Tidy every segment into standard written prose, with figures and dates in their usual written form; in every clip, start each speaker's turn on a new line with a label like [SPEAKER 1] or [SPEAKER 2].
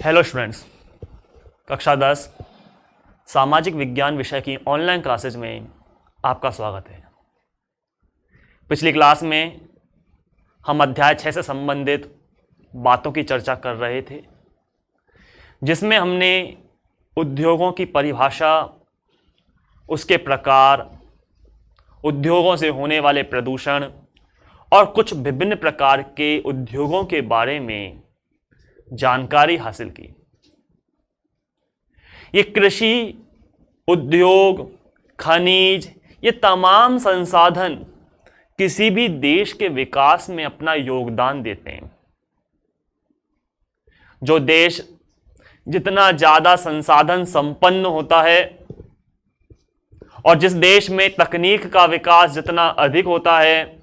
[SPEAKER 1] Hello students, कक्षा 10 सामाजिक विज्ञान विषय की ऑनलाइन क्लासेज में आपका स्वागत है। पिछली क्लास में हम अध्याय 6 से संबंधित बातों की चर्चा कर रहे थे, जिसमें हमने उद्योगों की परिभाषा, उसके प्रकार, उद्योगों से होने वाले प्रदूषण और कुछ विभिन्न प्रकार के उद्योगों के बारे में जानकारी हासिल की। ये कृषि, उद्योग, खनिज, ये तमाम संसाधन किसी भी देश के विकास में अपना योगदान देते हैं। जो देश जितना ज्यादा संसाधन संपन्न होता है और जिस देश में तकनीक का विकास जितना अधिक होता है,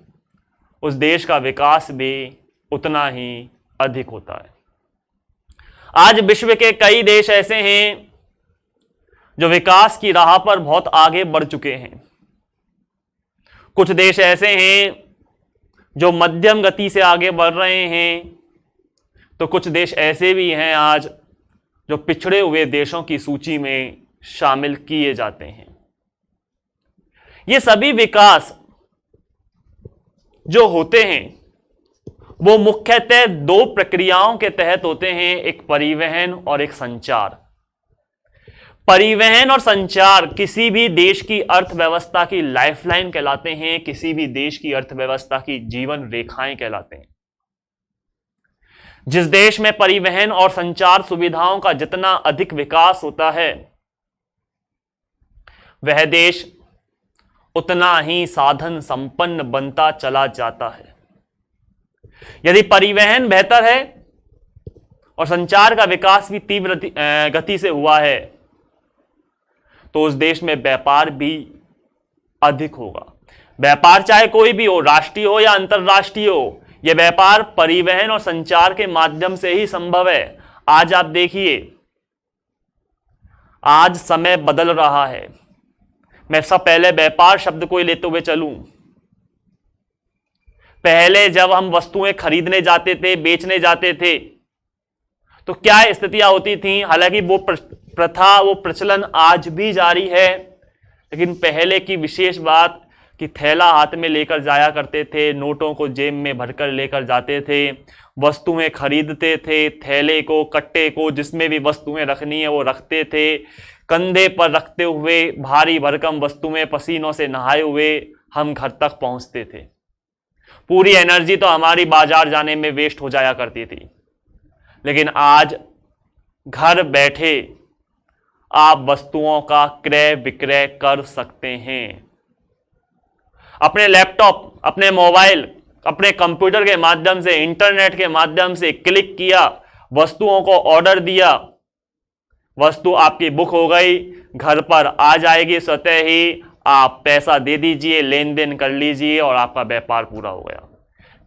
[SPEAKER 1] उस देश का विकास भी उतना ही अधिक होता है। आज विश्व के कई देश ऐसे हैं जो विकास की राह पर बहुत आगे बढ़ चुके हैं। कुछ देश ऐसे हैं जो मध्यम गति से आगे बढ़ रहे हैं, तो कुछ देश ऐसे भी हैं आज जो पिछड़े हुए देशों की सूची में शामिल किए जाते हैं। ये सभी विकास जो होते हैं वो मुख्यतः दो प्रक्रियाओं के तहत होते हैं, एक परिवहन और एक संचार। परिवहन और संचार किसी भी देश की अर्थव्यवस्था की लाइफलाइन कहलाते हैं, किसी भी देश की अर्थव्यवस्था की जीवन रेखाएं कहलाते हैं। जिस देश में परिवहन और संचार सुविधाओं का जितना अधिक विकास होता है, वह देश उतना ही साधन संपन्न बनता चला जाता है। यदि परिवहन बेहतर है और संचार का विकास भी तीव्र गति से हुआ है, तो उस देश में व्यापार भी अधिक होगा। व्यापार चाहे कोई भी हो, राष्ट्रीय हो या अंतरराष्ट्रीय हो, यह व्यापार परिवहन और संचार के माध्यम से ही संभव है। आज आप देखिए, आज समय बदल रहा है। मैं सब पहले व्यापार शब्द को ही लेते हुए चलूं। पहले जब हम वस्तुएं खरीदने जाते थे, बेचने जाते थे, तो क्या स्थितियां होती थी? हालांकि वो प्रथा, वो प्रचलन आज भी जारी है, लेकिन पहले की विशेष बात कि थैला हाथ में लेकर जाया करते थे, नोटों को जेब में भरकर लेकर जाते थे, वस्तुएं खरीदते थे, थैले को, कट्टे को, जिसमें भी वस्तुएं रखनी है वो रखते थे, कंधे पर रखते हुए भारी भरकम वस्तुएं पसीनों से नहाए हुए हम घर तक पहुंचते थे। पूरी एनर्जी तो हमारी बाजार जाने में वेस्ट हो जाया करती थी। लेकिन आज घर बैठे आप वस्तुओं का क्रय विक्रय कर सकते हैं। अपने लैपटॉप, अपने मोबाइल, अपने कंप्यूटर के माध्यम से, इंटरनेट के माध्यम से क्लिक किया, वस्तुओं को ऑर्डर दिया, वस्तु आपकी बुक हो गई, घर पर आ जाएगी स्वतः ही। आप पैसा दे दीजिए, लेन देन कर लीजिए और आपका व्यापार पूरा हो गया।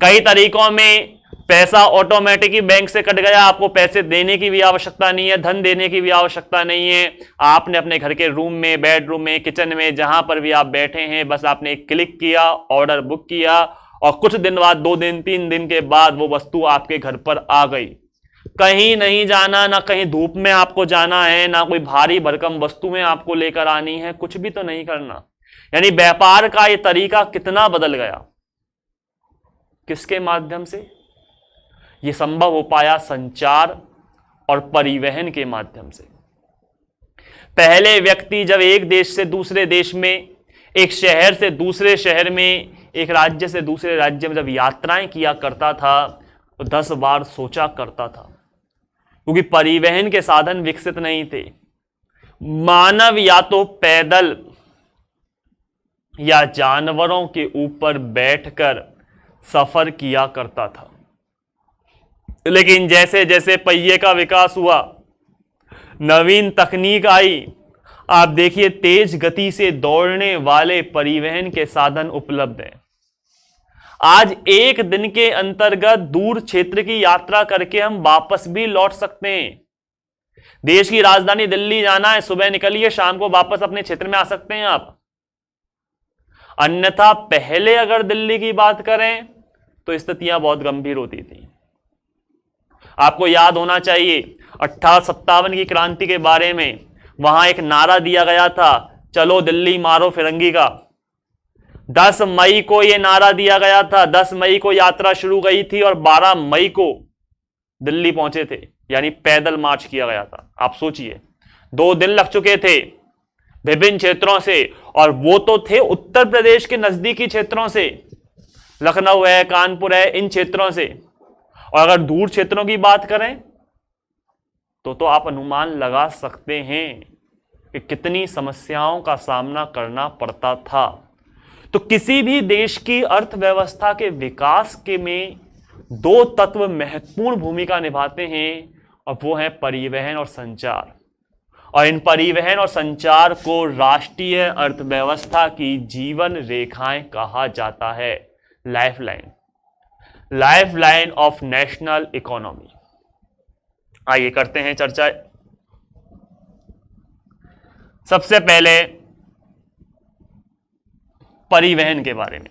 [SPEAKER 1] कई तरीकों में पैसा ऑटोमेटिक ही बैंक से कट गया, आपको पैसे देने की भी आवश्यकता नहीं है, धन देने की भी आवश्यकता नहीं है। आपने अपने घर के रूम में, बेडरूम में, किचन में, जहां पर भी आप बैठे हैं, बस आपने क्लिक किया, ऑर्डर बुक किया और कुछ दिन बाद, 2 दिन 3 दिन के बाद वो वस्तु आपके घर पर आ गई। कहीं नहीं जाना, ना कहीं धूप में आपको जाना है, ना कोई भारी भरकम वस्तुएं आपको लेकर आनी है, कुछ भी तो नहीं करना। यानी व्यापार का ये तरीका कितना बदल गया। किसके माध्यम से ये संभव हो पाया? संचार और परिवहन के माध्यम से। पहले व्यक्ति जब एक देश से दूसरे देश में, एक शहर से दूसरे शहर में, एक राज्य से दूसरे राज्य में जब यात्राएं किया करता था, तो 10 बार सोचा करता था, क्योंकि परिवहन के साधन विकसित नहीं थे। मानव या तो पैदल या जानवरों के ऊपर बैठकर सफर किया करता था। लेकिन जैसे जैसे पहिए का विकास हुआ, नवीन तकनीक आई, आप देखिए तेज गति से दौड़ने वाले परिवहन के साधन उपलब्ध हैं। आज एक दिन के अंतर्गत दूर क्षेत्र की यात्रा करके हम वापस भी लौट सकते हैं। देश की राजधानी दिल्ली जाना है, सुबह निकलिए, शाम को वापस अपने क्षेत्र में आ सकते हैं आप। अन्यथा पहले अगर दिल्ली की बात करें तो स्थितियां बहुत गंभीर होती थी। आपको याद होना चाहिए, 1857 की क्रांति के बारे में वहां एक नारा दिया गया था, चलो दिल्ली मारो फिरंगी का। 10 मई को यह नारा दिया गया था, 10 मई को यात्रा शुरू गई थी और 12 मई को दिल्ली पहुंचे थे, यानी पैदल मार्च किया गया था। आप सोचिए, 2 दिन लग चुके थे विभिन्न क्षेत्रों से, और वो तो थे उत्तर प्रदेश के नजदीकी क्षेत्रों से, लखनऊ है, कानपुर है, इन क्षेत्रों से। और अगर दूर क्षेत्रों की बात करें तो आप अनुमान लगा सकते हैं कि कितनी समस्याओं का सामना करना पड़ता था। तो किसी भी देश की अर्थव्यवस्था के विकास के में 2 तत्व महत्वपूर्ण भूमिका निभाते हैं, और वो है परिवहन और संचार। और इन परिवहन और संचार को राष्ट्रीय अर्थव्यवस्था की जीवन रेखाएं कहा जाता है, लाइफलाइन ऑफ नेशनल इकोनॉमी। आइए करते हैं चर्चा। सबसे पहले परिवहन के बारे में,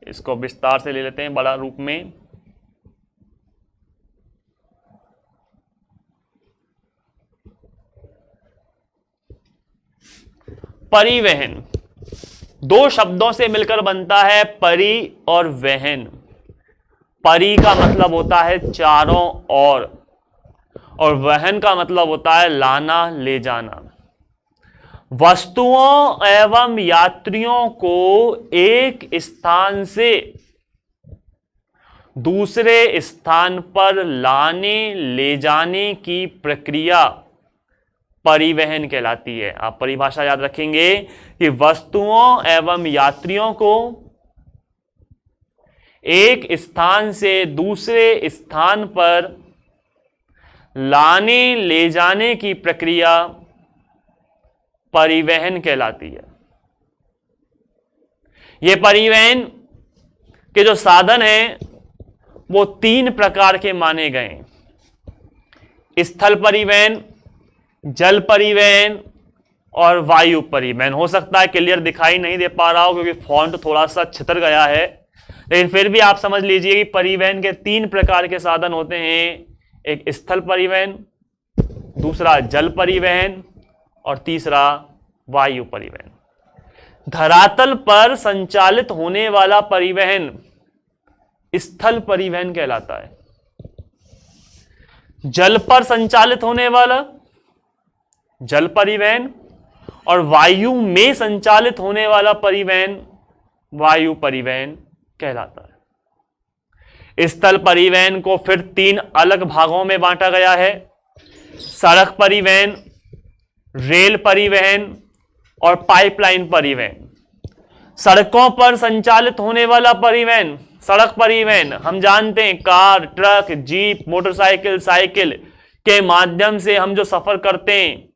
[SPEAKER 1] इसको विस्तार से ले लेते हैं बड़ा रूप में। परिवहन 2 शब्दों से मिलकर बनता है, परि और वहन। परि का मतलब होता है चारों ओर, और वहन का मतलब होता है लाना, ले जाना। वस्तुओं एवं यात्रियों को एक स्थान से दूसरे स्थान पर लाने ले जाने की प्रक्रिया परिवहन कहलाती है। आप परिभाषा याद रखेंगे कि वस्तुओं एवं यात्रियों को एक स्थान से दूसरे स्थान पर लाने ले जाने की प्रक्रिया परिवहन कहलाती है। ये परिवहन के जो साधन हैं वो 3 प्रकार के माने गए: स्थल परिवहन, जल परिवहन और वायु परिवहन। हो सकता है क्लियर दिखाई नहीं दे पा रहा हो क्योंकि फॉन्ट थोड़ा सा छितर गया है, लेकिन फिर भी आप समझ लीजिए कि परिवहन के 3 प्रकार के साधन होते हैं: एक स्थल परिवहन, दूसरा जल परिवहन और तीसरा वायु परिवहन। धरातल पर संचालित होने वाला परिवहन स्थल परिवहन कहलाता है। जल पर संचालित होने वाला जल परिवहन, और वायु में संचालित होने वाला परिवहन वायु परिवहन कहलाता है। स्थल परिवहन को फिर 3 अलग भागों में बांटा गया है: सड़क परिवहन, रेल परिवहन और पाइपलाइन परिवहन। सड़कों पर संचालित होने वाला परिवहन, सड़क परिवहन हम जानते हैं, car, truck, jeep, motorcycle, cycle के माध्यम से हम जो सफर करते हैं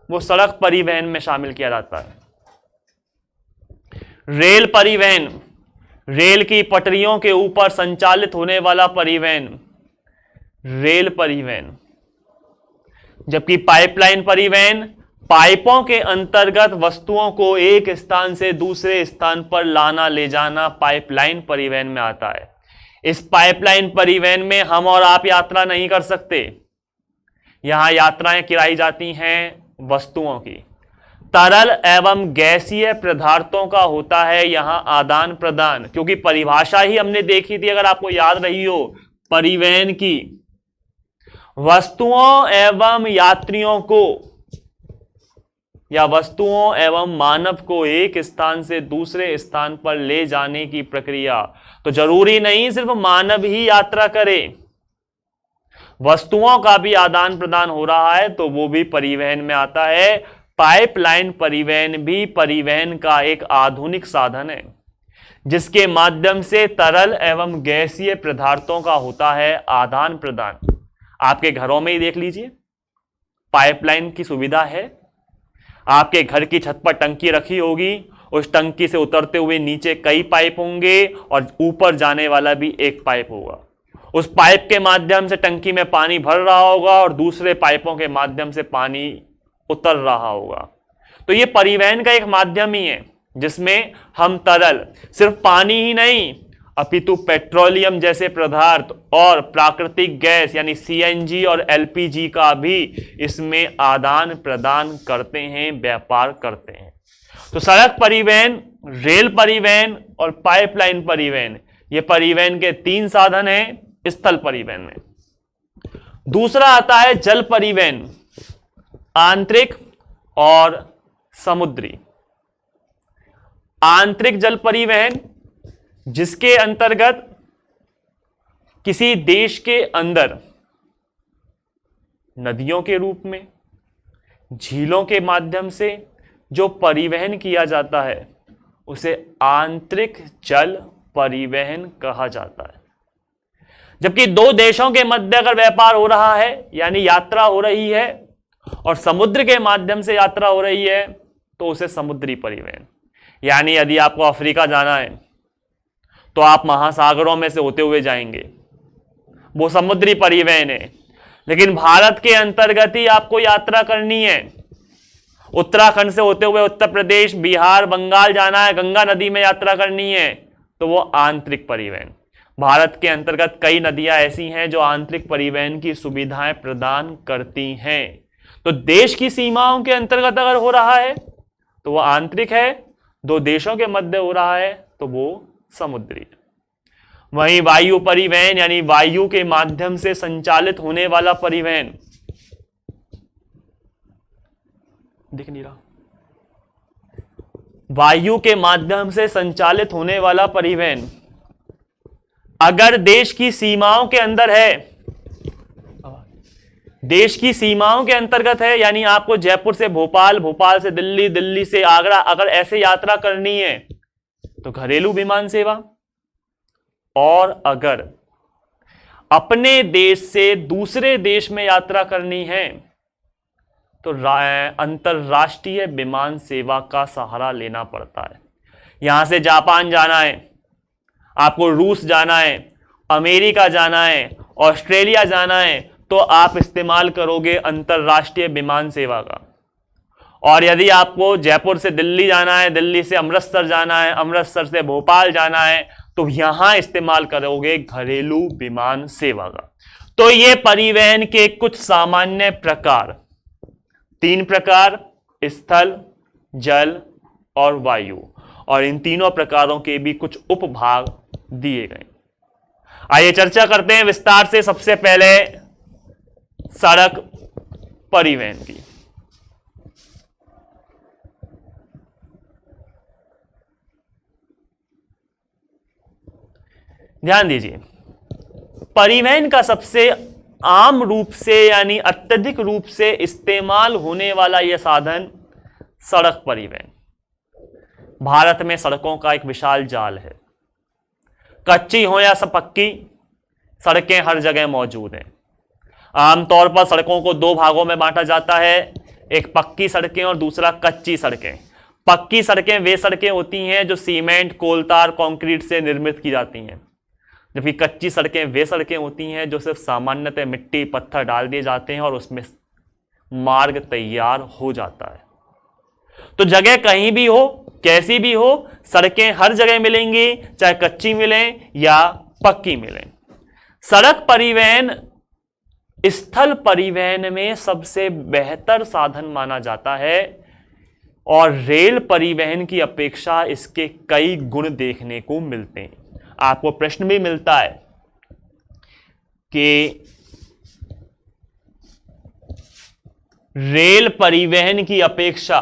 [SPEAKER 1] वो सड़क परिवहन में शामिल किया जाता है। रेल परिवहन, रेल की पटरियों के ऊपर संचालित होने वाला परिवहन रेल परिवहन। जबकि पाइपलाइन परिवहन पाइपों के अंतर्गत वस्तुओं को एक स्थान से दूसरे स्थान पर लाना ले जाना पाइपलाइन परिवहन में आता है। इस पाइपलाइन परिवहन में हम और आप यात्रा नहीं कर सकते। यहां यात्राएं कराई जाती हैं वस्तुओं की। तरल एवं गैसीय पदार्थों का होता है यहां आदान प्रदान, क्योंकि परिभाषा ही हमने देखी थी, अगर आपको याद रही हो, परिवहन की। वस्तुओं एवं यात्रियों को या वस्तुओं एवं मानव को एक स्थान से दूसरे स्थान पर ले जाने की प्रक्रिया। तो जरूरी नहीं सिर्फ मानव ही यात्रा करे, वस्तुओं का भी आदान प्रदान हो रहा है तो वो भी परिवहन में आता है। पाइपलाइन परिवहन भी परिवहन का एक आधुनिक साधन है जिसके माध्यम से तरल एवं गैसीय पदार्थों का होता है आदान प्रदान। आपके घरों में ही देख लीजिए, पाइपलाइन की सुविधा है। आपके घर की छत पर टंकी रखी होगी, उस टंकी से उतरते हुए नीचे कई पाइप होंगे और ऊपर जाने वाला भी एक पाइप होगा। उस पाइप के माध्यम से टंकी में पानी भर रहा होगा और दूसरे पाइपों के माध्यम से पानी उतर रहा होगा। तो ये परिवहन का एक माध्यम ही है जिसमें हम तरल, सिर्फ पानी ही नहीं, अपितु पेट्रोलियम जैसे पदार्थ और प्राकृतिक गैस यानी सीएनजी और एलपीजी का भी इसमें आदान प्रदान करते हैं, व्यापार करते हैं। तो सड़क परिवहन, रेल परिवहन और पाइपलाइन परिवहन, ये परिवहन के 3 साधन हैं स्थल परिवहन में। दूसरा आता है जल परिवहन, आंतरिक और समुद्री। आंतरिक जल परिवहन जिसके अंतर्गत किसी देश के अंदर नदियों के रूप में, झीलों के माध्यम से जो परिवहन किया जाता है उसे आंतरिक जल परिवहन कहा जाता है। जबकि 2 देशों के मध्य अगर व्यापार हो रहा है यानी यात्रा हो रही है और समुद्र के माध्यम से यात्रा हो रही है तो उसे समुद्री परिवहन, यानी यदि आपको अफ्रीका जाना है तो आप महासागरों में से होते हुए जाएंगे, वो समुद्री परिवहन है। लेकिन भारत के अंतर्गत ही आपको यात्रा करनी है, उत्तराखंड से होते हुए उत्तर प्रदेश, बिहार, बंगाल जाना है, गंगा नदी में यात्रा करनी है, तो वो आंतरिक परिवहन। भारत के अंतर्गत कई नदियां ऐसी हैं जो आंतरिक परिवहन की सुविधाएं प्रदान करती हैं। तो देश की सीमाओं के अंतर्गत अगर हो रहा है तो वो आंतरिक है, 2 देशों के मध्य हो रहा है तो वो समुद्री है। वहीं वायु परिवहन यानी वायु के माध्यम से संचालित होने वाला परिवहन, दिख नहीं रहा, वायु के माध्यम से संचालित होने वाला परिवहन अगर देश की सीमाओं के अंदर है, देश की सीमाओं के अंतर्गत है, यानी आपको जयपुर से भोपाल, भोपाल से दिल्ली, दिल्ली से आगरा अगर ऐसे यात्रा करनी है तो घरेलू विमान सेवा। और अगर अपने देश से दूसरे देश में यात्रा करनी है तो अंतरराष्ट्रीय विमान सेवा का सहारा लेना पड़ता है। यहां से जापान जाना है, आपको रूस जाना है, अमेरिका जाना है, ऑस्ट्रेलिया जाना है, तो आप इस्तेमाल करोगे अंतरराष्ट्रीय विमान सेवा का। और यदि आपको जयपुर से दिल्ली जाना है, दिल्ली से अमृतसर जाना है, अमृतसर से भोपाल जाना है, तो यहां इस्तेमाल करोगे घरेलू विमान सेवा का। तो ये परिवहन के कुछ सामान्य प्रकार, 3 प्रकार, स्थल, जल और वायु, और इन तीनों प्रकारों के भी कुछ उपभाग दिए गए। आइए चर्चा करते हैं विस्तार से। सबसे पहले सड़क परिवहन की। ध्यान दीजिए, परिवहन का सबसे आम रूप से यानी अत्यधिक रूप से इस्तेमाल होने वाला यह साधन सड़क परिवहन। भारत में सड़कों का एक विशाल जाल है, कच्ची हो या सब पक्की, सड़कें हर जगह मौजूद हैं। आमतौर पर सड़कों को 2 भागों में बांटा जाता है, एक पक्की सड़कें और दूसरा कच्ची सड़कें। पक्की सड़कें वे सड़कें होती हैं जो सीमेंट, कोलतार, कंक्रीट से निर्मित की जाती हैं, जबकि कच्ची सड़कें वे सड़कें होती हैं जो सिर्फ सामान्यतः मिट्टी पत्थर डाल दिए जाते हैं और उसमें मार्ग तैयार हो जाता है। तो जगह कहीं भी हो, कैसी भी हो, सड़कें हर जगह मिलेंगी, चाहे कच्ची मिलें या पक्की मिलें। सड़क परिवहन स्थल परिवहन में सबसे बेहतर साधन माना जाता है और रेल परिवहन की अपेक्षा इसके कई गुण देखने को मिलते हैं। आपको प्रश्न भी मिलता है कि रेल परिवहन की अपेक्षा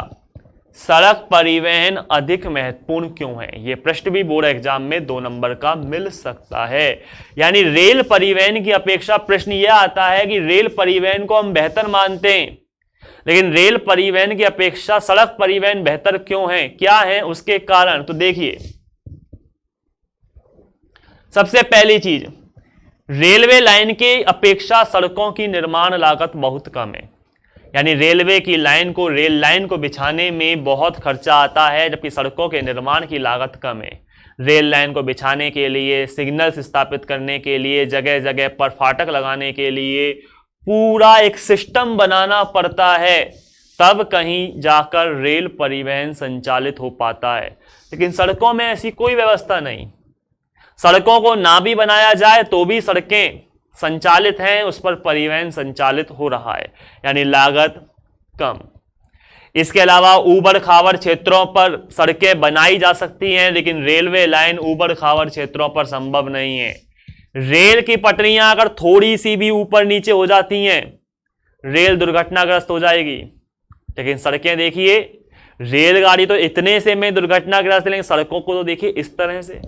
[SPEAKER 1] सड़क परिवहन अधिक महत्वपूर्ण क्यों है। यह प्रश्न भी बोर्ड एग्जाम में 2 नंबर का मिल सकता है। यानी रेल परिवहन की अपेक्षा प्रश्न यह आता है कि रेल परिवहन को हम बेहतर मानते हैं, लेकिन रेल परिवहन की अपेक्षा सड़क परिवहन बेहतर क्यों है, क्या है उसके कारण। तो देखिए, सबसे पहली चीज, रेलवे लाइन की अपेक्षा सड़कों की निर्माण लागत बहुत कम है। यानी रेलवे की लाइन को, रेल लाइन को बिछाने में बहुत खर्चा आता है, जबकि सड़कों के निर्माण की लागत कम है। रेल लाइन को बिछाने के लिए, सिग्नल्स स्थापित करने के लिए, जगह जगह पर फाटक लगाने के लिए पूरा एक सिस्टम बनाना पड़ता है, तब कहीं जाकर रेल परिवहन संचालित हो पाता है। लेकिन सड़कों में ऐसी कोई व्यवस्था नहीं। सड़कों को ना भी बनाया जाए तो भी सड़कें संचालित हैं, उस पर परिवहन संचालित हो रहा है, यानी लागत कम। इसके अलावा ऊबड़ खाबड़ क्षेत्रों पर सड़कें बनाई जा सकती हैं, लेकिन रेलवे लाइन ऊबड़ खाबड़ क्षेत्रों पर संभव नहीं है। रेल की पटरियां अगर थोड़ी सी भी ऊपर नीचे हो जाती हैं, रेल दुर्घटनाग्रस्त हो जाएगी। लेकिन सड़कें देखिए, रेलगाड़ी तो इतने से में दुर्घटनाग्रस्त है, लेकिन सड़कों को तो देखिए इस तरह से,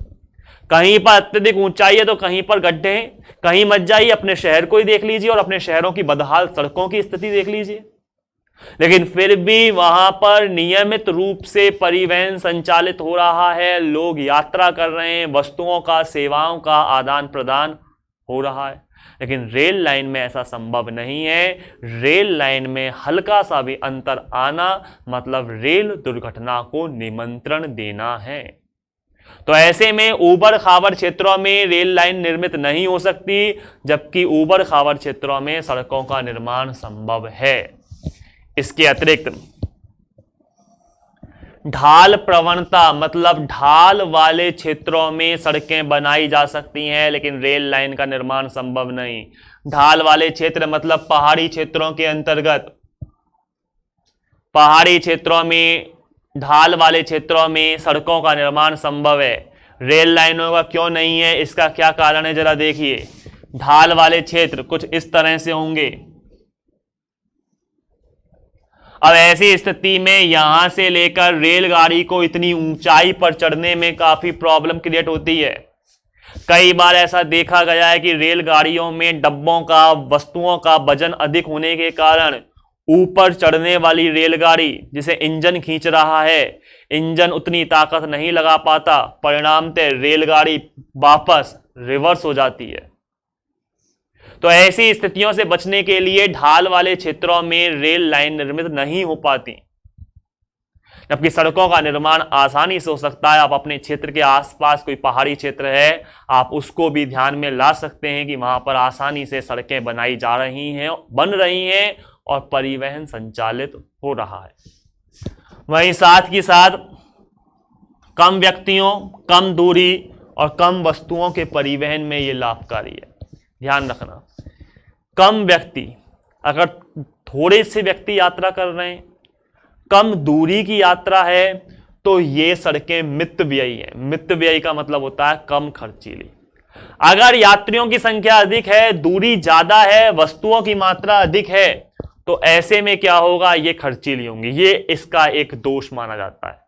[SPEAKER 1] कहीं पर अत्यधिक ऊंचाई है तो कहीं पर गड्ढे हैं। कहीं मत जाइए, अपने शहर को ही देख लीजिए और अपने शहरों की बदहाल सड़कों की स्थिति देख लीजिए। लेकिन फिर भी वहां पर नियमित रूप से परिवहन संचालित हो रहा है, लोग यात्रा कर रहे हैं, वस्तुओं का सेवाओं का आदान प्रदान हो रहा है। लेकिन रेल लाइन में ऐसा संभव नहीं है। रेल लाइन में हल्का सा भी अंतर आना मतलब रेल दुर्घटना को निमंत्रण देना है। तो ऐसे में ऊबड़ खाबड़ क्षेत्रों में रेल लाइन निर्मित नहीं हो सकती, जबकि ऊबड़ खाबड़ क्षेत्रों में सड़कों का निर्माण संभव है। इसके अतिरिक्त ढाल प्रवणता मतलब ढाल वाले क्षेत्रों में सड़कें बनाई जा सकती हैं, लेकिन रेल लाइन का निर्माण संभव नहीं। ढाल वाले क्षेत्र मतलब पहाड़ी क्षेत्रों के अंतर्गत, पहाड़ी क्षेत्रों में, ढाल वाले क्षेत्रों में सड़कों का निर्माण संभव है। रेल लाइनों का क्यों नहीं है, इसका क्या कारण है, जरा देखिए। ढाल वाले क्षेत्र कुछ इस तरह से होंगे। अब ऐसी स्थिति में यहां से लेकर रेलगाड़ी को इतनी ऊंचाई पर चढ़ने में काफी प्रॉब्लम क्रिएट होती है। कई बार ऐसा देखा गया है कि रेलगाड़ियों में डब्बों का, वस्तुओं का वजन अधिक होने के कारण ऊपर चढ़ने वाली रेलगाड़ी जिसे इंजन खींच रहा है, इंजन उतनी ताकत नहीं लगा पाता, परिणामतः रेलगाड़ी वापस रिवर्स हो जाती है। तो ऐसी स्थितियों से बचने के लिए ढाल वाले क्षेत्रों में रेल लाइन निर्मित नहीं हो पाती, जबकि सड़कों का निर्माण आसानी से हो सकता है। आप अपने क्षेत्र के आसपास कोई पहाड़ी क्षेत्र है, आप उसको भी ध्यान में ला सकते हैं कि वहां पर आसानी से सड़कें बनाई जा रही हैं, बन रही हैं और परिवहन संचालित हो रहा है। वहीं साथ ही साथ कम व्यक्तियों, कम दूरी और कम वस्तुओं के परिवहन में यह लाभकारी है। ध्यान रखना, कम व्यक्ति, अगर थोड़े से व्यक्ति यात्रा कर रहे हैं, कम दूरी की यात्रा है, तो ये सड़कें मितव्ययी हैं। मितव्ययी का मतलब होता है कम खर्चीली। अगर यात्रियों की संख्या अधिक है, दूरी ज्यादा है, वस्तुओं की मात्रा अधिक है, तो ऐसे में क्या होगा, ये खर्चीली होंगी। ये इसका एक दोष माना जाता है।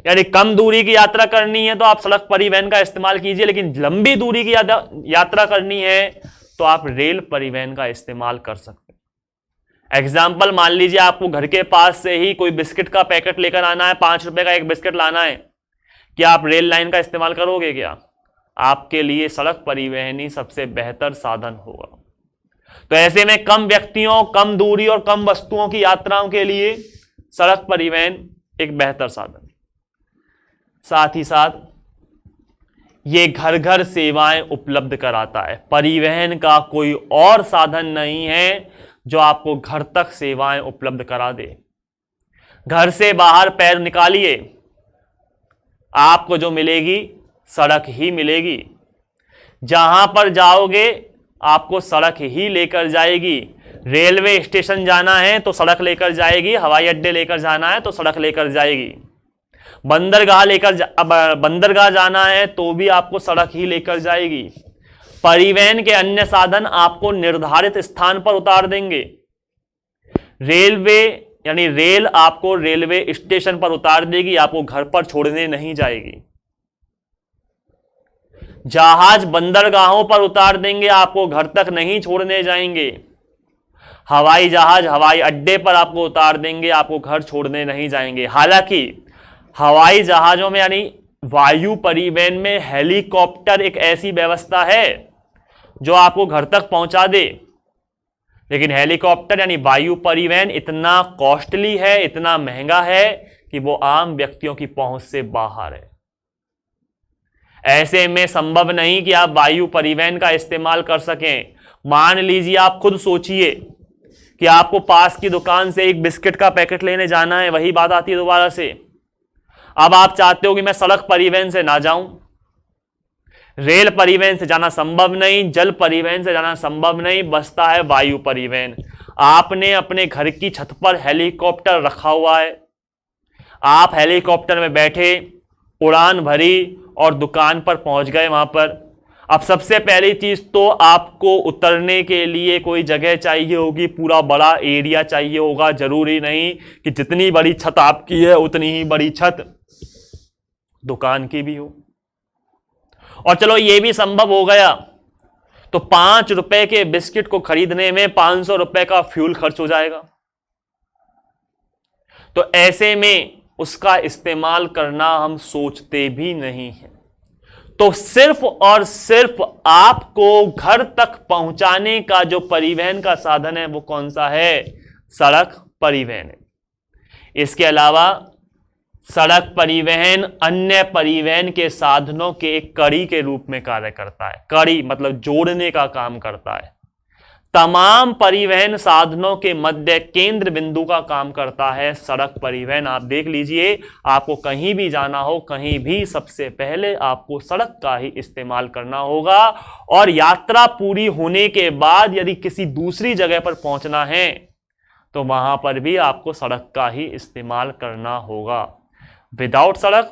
[SPEAKER 1] यानी कम दूरी की यात्रा करनी है तो आप सड़क परिवहन का इस्तेमाल कीजिए, लेकिन लंबी दूरी की यात्रा करनी है तो आप रेल परिवहन का इस्तेमाल कर सकते हैं। एग्जाम्पल, मान लीजिए आपको घर के पास से ही कोई बिस्किट का पैकेट लेकर आना है, 5 रुपए का एक बिस्किट लाना है, क्या आप रेल लाइन का इस्तेमाल करोगे? क्या आपके लिए सड़क परिवहन ही सबसे बेहतर साधन होगा। तो ऐसे में कम व्यक्तियों, कम दूरी और कम वस्तुओं की यात्राओं के लिए सड़क परिवहन एक बेहतर साधन। साथ ही साथ ये घर घर सेवाएं उपलब्ध कराता है। परिवहन का कोई और साधन नहीं है जो आपको घर तक सेवाएं उपलब्ध करा दे। घर से बाहर पैर निकालिए, आपको जो मिलेगी सड़क ही मिलेगी। जहां पर जाओगे आपको सड़क ही लेकर जाएगी। रेलवे स्टेशन जाना है तो सड़क लेकर जाएगी, हवाई अड्डे लेकर जाना है तो सड़क लेकर जाएगी, बंदरगाह जाना है तो भी आपको सड़क ही लेकर जाएगी। परिवहन के अन्य साधन आपको निर्धारित स्थान पर उतार देंगे। रेलवे यानी रेल आपको रेलवे स्टेशन पर उतार देगी, आपको घर पर छोड़ने नहीं जाएगी। जहाज बंदरगाहों पर उतार देंगे, आपको घर तक नहीं छोड़ने जाएंगे। हवाई जहाज हवाई अड्डे पर आपको उतार देंगे, आपको घर छोड़ने नहीं जाएंगे। हालांकि हवाई जहाजों में यानी वायु परिवहन में हेलीकॉप्टर एक ऐसी व्यवस्था है जो आपको घर तक पहुंचा दे, लेकिन हेलीकॉप्टर यानी वायु परिवहन इतना कॉस्टली है, इतना महंगा है कि वो आम व्यक्तियों की पहुंच से बाहर है। ऐसे में संभव नहीं कि आप वायु परिवहन का इस्तेमाल कर सकें। मान लीजिए, आप खुद सोचिए कि आपको पास की दुकान से एक बिस्किट का पैकेट लेने जाना है, वही बात आती है दोबारा से। अब आप चाहते हो कि मैं सड़क परिवहन से ना जाऊं, रेल परिवहन से जाना संभव नहीं, जल परिवहन से जाना संभव नहीं, बचता है वायु परिवहन। आपने अपने घर की छत पर हेलीकॉप्टर रखा हुआ है, आप हेलीकॉप्टर में बैठे, उड़ान भरी और दुकान पर पहुंच गए वहां पर। अब सबसे पहली चीज तो आपको उतरने के लिए कोई जगह चाहिए होगी, पूरा बड़ा एरिया चाहिए होगा। जरूरी नहीं कि जितनी बड़ी छत आपकी है उतनी ही बड़ी छत दुकान की भी हो। और चलो ये भी संभव हो गया तो 5 रुपए के बिस्किट को खरीदने में 500 रुपए का फ्यूल खर्च हो जाएगा। तो ऐसे में उसका इस्तेमाल करना हम सोचते भी नहीं हैं। तो सिर्फ और सिर्फ आपको घर तक पहुंचाने का जो परिवहन का साधन है वो कौन सा है? सड़क परिवहन है। इसके अलावा सड़क परिवहन अन्य परिवहन के साधनों के एक कड़ी के रूप में कार्य करता है। कड़ी मतलब जोड़ने का काम करता है। तमाम परिवहन साधनों के मध्य केंद्र बिंदु का काम करता है सड़क परिवहन। आप देख लीजिए, आपको कहीं भी जाना हो, कहीं भी सबसे पहले आपको सड़क का ही इस्तेमाल करना होगा। और यात्रा पूरी होने के बाद यदि किसी दूसरी जगह पर पहुंचना है तो वहां पर भी आपको सड़क का ही इस्तेमाल करना होगा। विदाउट सड़क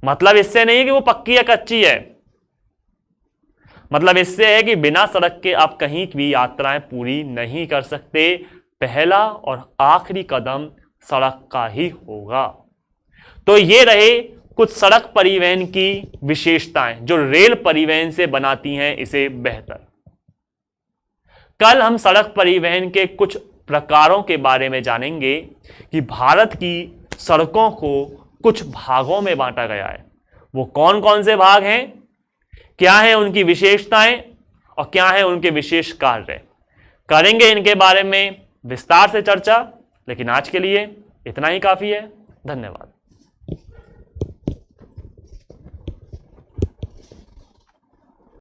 [SPEAKER 1] मतलब इससे नहीं है कि वो पक्की या कच्ची है, मतलब इससे है कि बिना सड़क के आप कहीं भी यात्राएं पूरी नहीं कर सकते। पहला और आखिरी कदम सड़क का ही होगा। तो ये रहे कुछ सड़क परिवहन की विशेषताएं जो रेल परिवहन से बनाती हैं इसे बेहतर। कल हम सड़क परिवहन के कुछ प्रकारों के बारे में जानेंगे कि भारत की सड़कों को कुछ भागों में बांटा गया है। वो कौन कौन से भाग हैं, क्या है उनकी विशेषताएं और क्या है उनके विशेष कार्य। करेंगे इनके बारे में विस्तार से चर्चा, लेकिन आज के लिए इतना ही काफी है। धन्यवाद।